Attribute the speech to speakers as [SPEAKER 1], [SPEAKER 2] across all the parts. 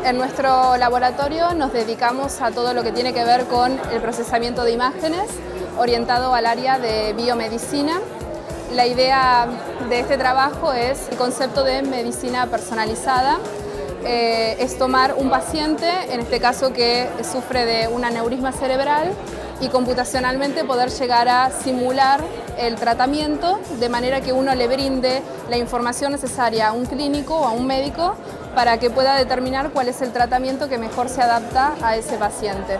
[SPEAKER 1] En nuestro laboratorio nos dedicamos a todo lo que tiene que ver con el procesamiento de imágenes, orientado al área de biomedicina. La idea de este trabajo es el concepto de medicina personalizada. Es tomar un paciente, en este caso que sufre de un aneurisma cerebral, y computacionalmente poder llegar a simular el tratamiento de manera que uno le brinde la información necesaria a un clínico o a un médico para que pueda determinar cuál es el tratamiento que mejor se adapta a ese paciente.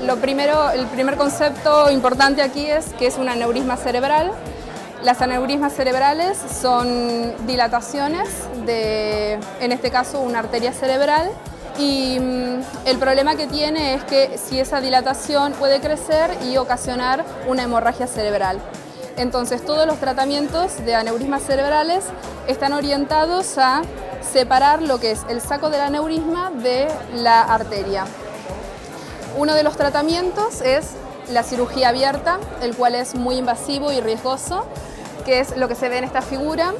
[SPEAKER 1] El primer concepto importante aquí es que es un aneurisma cerebral. Las aneurismas cerebrales son dilataciones de, en este caso, una arteria cerebral, y el problema que tiene es que si esa dilatación puede crecer y ocasionar una hemorragia cerebral. Entonces, todos los tratamientos de aneurismas cerebrales están orientados a separar lo que es el saco del aneurisma de la arteria. Uno de los tratamientos es la cirugía abierta, el cual es muy invasivo y riesgoso, que es lo que se ve en esta figura.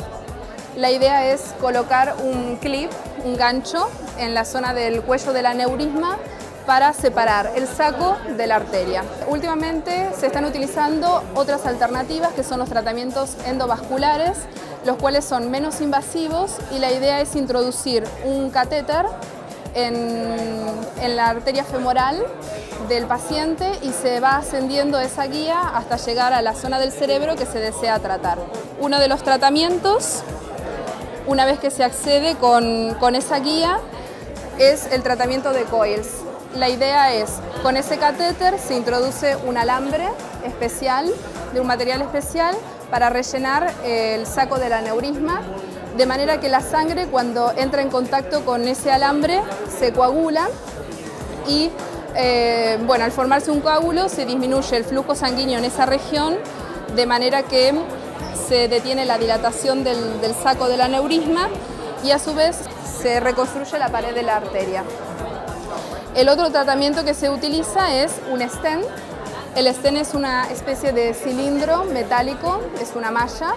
[SPEAKER 1] La idea es colocar un clip, un gancho, en la zona del cuello del aneurisma para separar el saco de la arteria. Últimamente se están utilizando otras alternativas, que son los tratamientos endovasculares, los cuales son menos invasivos, y la idea es introducir un catéter en la arteria femoral del paciente y se va ascendiendo esa guía hasta llegar a la zona del cerebro que se desea tratar. Uno de los tratamientos, una vez que se accede con esa guía, es el tratamiento de coils. La idea es, con ese catéter se introduce un alambre especial, de un material especial, para rellenar el saco del aneurisma, de manera que la sangre, cuando entra en contacto con ese alambre, se coagula y al formarse un coágulo se disminuye el flujo sanguíneo en esa región, de manera que se detiene la dilatación del saco del aneurisma y a su vez se reconstruye la pared de la arteria. El otro tratamiento que se utiliza es un stent. El stent es una especie de cilindro metálico, es una malla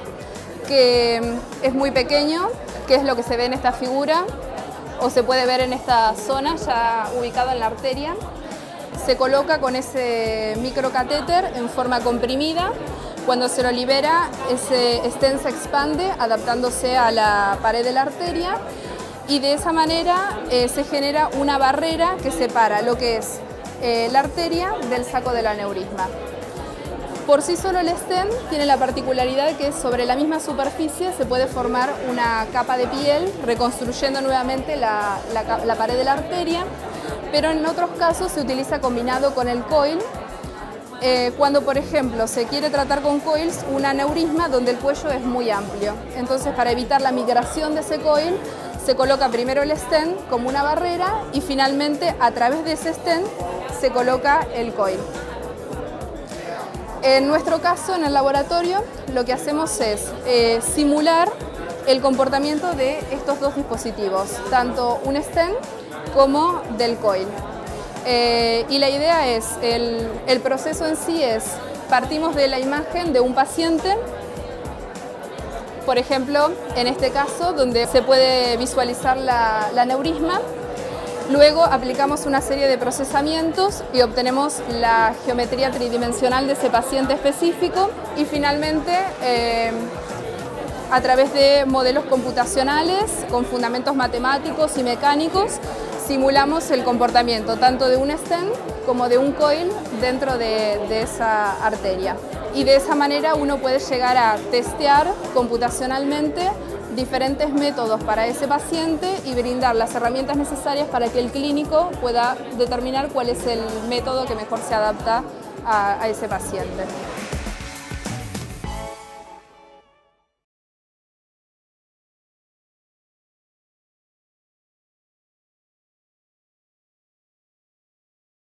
[SPEAKER 1] que es muy pequeño, que es lo que se ve en esta figura o se puede ver en esta zona ya ubicada en la arteria. Se coloca con ese microcatéter en forma comprimida. Cuando se lo libera, ese stent se expande adaptándose a la pared de la arteria y de esa manera se genera una barrera que separa lo que es la arteria del saco del aneurisma. Por sí solo el stent tiene la particularidad que sobre la misma superficie se puede formar una capa de piel, reconstruyendo nuevamente la pared de la arteria, pero en otros casos se utiliza combinado con el coil, cuando por ejemplo se quiere tratar con coils un aneurisma donde el cuello es muy amplio. Entonces, para evitar la migración de ese coil, se coloca primero el stent como una barrera y finalmente a través de ese stent se coloca el coil. En nuestro caso, en el laboratorio, lo que hacemos es simular el comportamiento de estos dos dispositivos, tanto un stent como del coil. Y la idea es, el proceso en sí es, partimos de la imagen de un paciente, por ejemplo, en este caso, donde se puede visualizar la aneurisma. Luego aplicamos una serie de procesamientos y obtenemos la geometría tridimensional de ese paciente específico y finalmente, a través de modelos computacionales con fundamentos matemáticos y mecánicos, simulamos el comportamiento tanto de un stent como de un coil dentro de esa arteria. Y de esa manera uno puede llegar a testear computacionalmente diferentes métodos para ese paciente y brindar las herramientas necesarias para que el clínico pueda determinar cuál es el método que mejor se adapta a ese paciente.